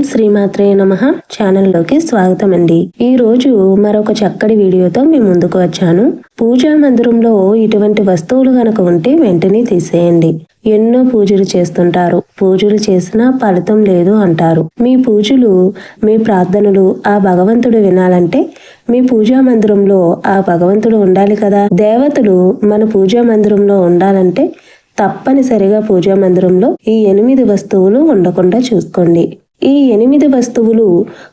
శ్రీమాత్రే నమః ఛానల్లోకి స్వాగతం అండి. ఈ రోజు మరొక చక్కటి వీడియోతో మీ ముందుకు వచ్చాను. పూజా మందిరంలో ఇటువంటి వస్తువులు గనక ఉంటే వెంటనే తీసేయండి. ఎన్నో పూజలు చేస్తుంటారు, పూజలు చేసినా ఫలితం లేదు అంటారు. మీ పూజలు, మీ ప్రార్థనలు ఆ భగవంతుడు వినాలంటే మీ పూజా మందిరంలో ఆ భగవంతుడు ఉండాలి కదా. దేవతలు మన పూజా మందిరంలో ఉండాలంటే తప్పనిసరిగా పూజా మందిరంలో ఈ 8 వస్తువులు ఉండకుండా చూసుకోండి. ఈ 8 వస్తువులు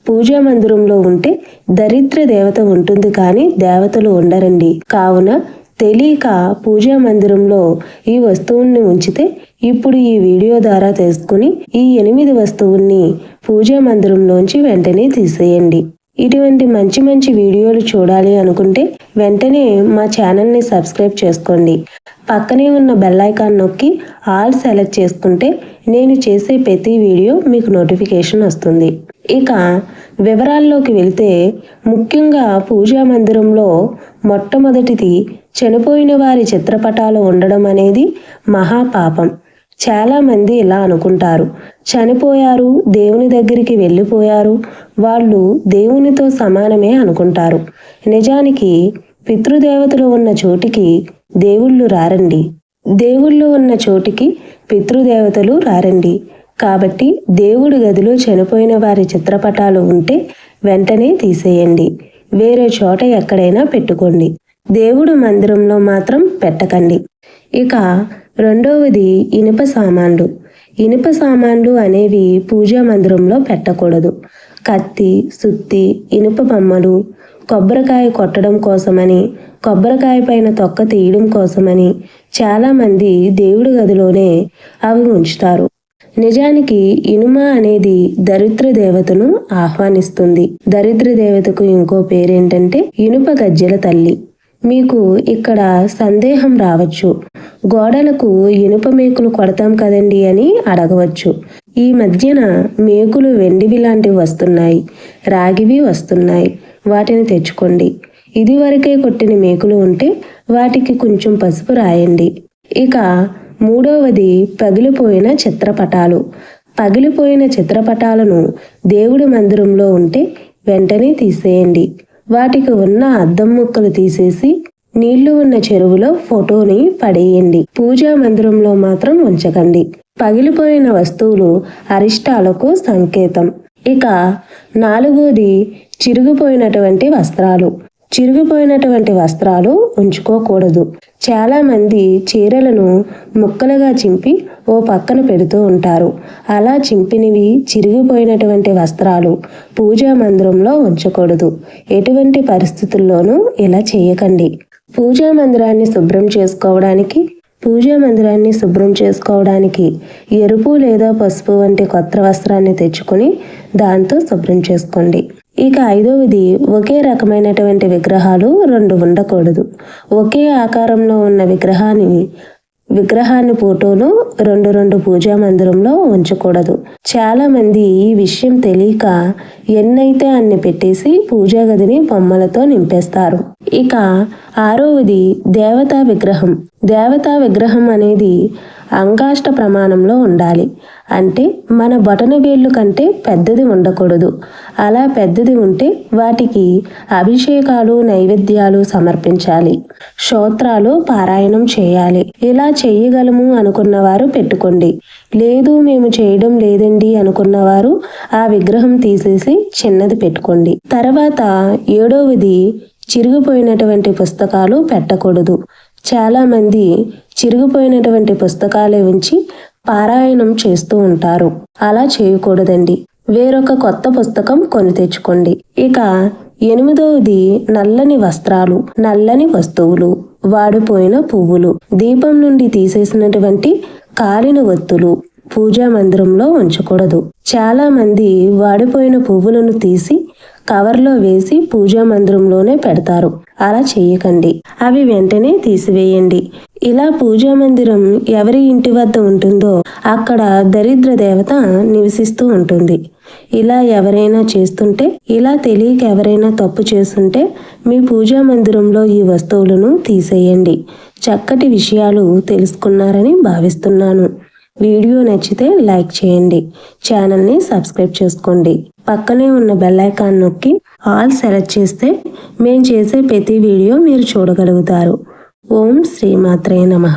పూజా మందిరంలో ఉంటే దరిద్ర దేవత ఉంటుంది, కానీ దేవతలు ఉండరండి. కావున తెలియక పూజా మందిరంలో ఈ వస్తువుల్ని ఉంచితే ఇప్పుడు ఈ వీడియో ద్వారా తెలుసుకుని ఈ 8 వస్తువుల్ని పూజా మందిరంలోంచి వెంటనే తీసేయండి. ఇటువంటి మంచి మంచి వీడియోలు చూడాలి అనుకుంటే వెంటనే మా ఛానల్ని సబ్స్క్రైబ్ చేసుకోండి. పక్కనే ఉన్న బెల్ ఐకాన్ నొక్కి ఆల్ సెలెక్ట్ చేసుకుంటే నేను చేసే ప్రతి వీడియో మీకు నోటిఫికేషన్ వస్తుంది. ఇక వివరాల్లోకి వెళ్తే, ముఖ్యంగా పూజా మందిరంలో మొట్టమొదటిది చనిపోయిన వారి చిత్రపటాలు ఉండడం అనేది మహాపాపం. చాలా మంది ఇలా అనుకుంటారు, చనిపోయారు, దేవుని దగ్గరికి వెళ్ళిపోయారు, వాళ్ళు దేవునితో సమానమే అనుకుంటారు. నిజానికి పితృదేవతలు ఉన్న చోటికి దేవుళ్ళు రారండి. దేవుళ్ళు ఉన్న చోటికి పితృదేవతలు రారండి. కాబట్టి దేవుడి గదిలో చనిపోయిన వారి చిత్రపటాలు ఉంటే వెంటనే తీసేయండి. వేరే చోట ఎక్కడైనా పెట్టుకోండి, దేవుడు మందిరంలో మాత్రం పెట్టకండి. ఇక రెండవది ఇనుప సామాన్లు. ఇనుప సామాన్లు అనేవి పూజా మందిరంలో పెట్టకూడదు. కత్తి, సుత్తి, ఇనుప బొమ్మలు, కొబ్బరికాయ కొట్టడం కోసమని, కొబ్బరికాయ పైన తొక్క తీయడం కోసమని చాలామంది దేవుడి గదిలోనే అవి ఉంచుతారు. నిజానికి ఇనుమ అనేది దరిద్ర దేవతను ఆహ్వానిస్తుంది. దరిద్ర దేవతకు ఇంకో పేరేంటంటే ఇనుప గజ్జెల తల్లి. మీకు ఇక్కడ సందేహం రావచ్చు, గోడలకు ఇనుప మేకులు కొడతాం కదండి అని అడగవచ్చు. ఈ మధ్యన మేకులు వెండివి లాంటివి వస్తున్నాయి, రాగివి వస్తున్నాయి, వాటిని తెచ్చుకోండి. ఇదివరకే కొట్టిన మేకులు ఉంటే వాటికి కొంచెం పసుపు రాయండి. ఇక మూడవది పగిలిపోయిన చిత్రపటాలు. పగిలిపోయిన చిత్రపటాలను దేవుడి మందిరంలో ఉంటే వెంటనే తీసేయండి. వాటికి ఉన్న అద్దం ముక్కలు తీసేసి నీళ్లు ఉన్న చెరువులో ఫోటోని పడేయండి. పూజా మందిరంలో మాత్రం ఉంచకండి. పగిలిపోయిన వస్తువులు అరిష్టాలకు సంకేతం. ఇక నాలుగోది చిరిగిపోయినటువంటి వస్త్రాలు. చిరిగిపోయినటువంటి వస్త్రాలు ఉంచుకోకూడదు. చాలా మంది చీరలను ముక్కలుగా చింపి ఓ పక్కన పెడుతూ ఉంటారు. అలా చింపినవి చిరిగిపోయినటువంటి వస్త్రాలు పూజా మందిరంలో ఉంచకూడదు. ఎటువంటి పరిస్థితుల్లోనూ ఇలా చేయకండి. పూజా మందిరాన్ని శుభ్రం చేసుకోవడానికి ఎరుపు లేదా పసుపు వంటి కొత్త వస్త్రాన్ని తెచ్చుకొని దాంతో శుభ్రం చేసుకోండి. ఇక ఐదవది ఒకే రకమైనటువంటి విగ్రహాలు 2 ఉండకూడదు. ఒకే ఆకారంలో ఉన్న విగ్రహాన్ని ఫోటోను 2 పూజా మందిరంలో ఉంచకూడదు. చాలా మంది ఈ విషయం తెలియక ఎన్నైతే అన్ని పెట్టేసి పూజా గదిని బొమ్మలతో నింపేస్తారు. ఇక ఆరవది దేవతా విగ్రహం. దేవతా విగ్రహం అనేది అంగాష్ట ప్రమాణంలో ఉండాలి. అంటే మన బొటన వేళ్ళు కంటే పెద్దది ఉండకూడదు. అలా పెద్దది ఉంటే వాటికి అభిషేకాలు, నైవేద్యాలు సమర్పించాలి, స్తోత్రాలు పారాయణం చేయాలి. ఇలా చెయ్యగలము అనుకున్నవారు పెట్టుకోండి. లేదు మేము చేయడం లేదండి అనుకున్నవారు ఆ విగ్రహం తీసేసి చిన్నది పెట్టుకోండి. తర్వాత ఏడవది చిరిగిపోయినటువంటి పుస్తకాలు పెట్టకూడదు. చాలా మంది చిరిగిపోయినటువంటి పుస్తకాలే ఉంచి పారాయణం చేస్తూ ఉంటారు. అలా చేయకూడదండి. వేరొక కొత్త పుస్తకం కొని తెచ్చుకోండి. ఇక ఎనిమిదవది నల్లని వస్త్రాలు, నల్లని వస్తువులు, వాడిపోయిన పువ్వులు, దీపం నుండి తీసేసినటువంటి కాలిన ఒత్తులు పూజా మందిరంలో ఉంచకూడదు. చాలా మంది వాడిపోయిన పువ్వులను తీసి కవర్లో వేసి పూజా మందిరంలోనే పెడతారు. అలా చేయకండి. అవి వెంటనే తీసివేయండి. ఇలా పూజా మందిరం ఎవరి ఇంటి వద్ద ఉంటుందో అక్కడ దరిద్ర దేవత నివసిస్తూ ఉంటుంది. ఇలా ఎవరైనా చేస్తుంటే, ఇలా తెలియక ఎవరైనా తప్పు చేస్తుంటే మీ పూజా మందిరంలో ఈ వస్తువులను తీసేయండి. చక్కటి విషయాలు తెలుసుకున్నారని భావిస్తున్నాను. వీడియో నచ్చితే లైక్ చేయండి, ఛానల్ని సబ్స్క్రైబ్ చేసుకోండి. పక్కనే ఉన్న బెల్ ఐకాన్ నొక్కి ఆల్ సెలెక్ట్ చేస్తే మేము చేసే ప్రతి వీడియో మీరు చూడగలుగుతారు. ఓం శ్రీమాత్రే నమః.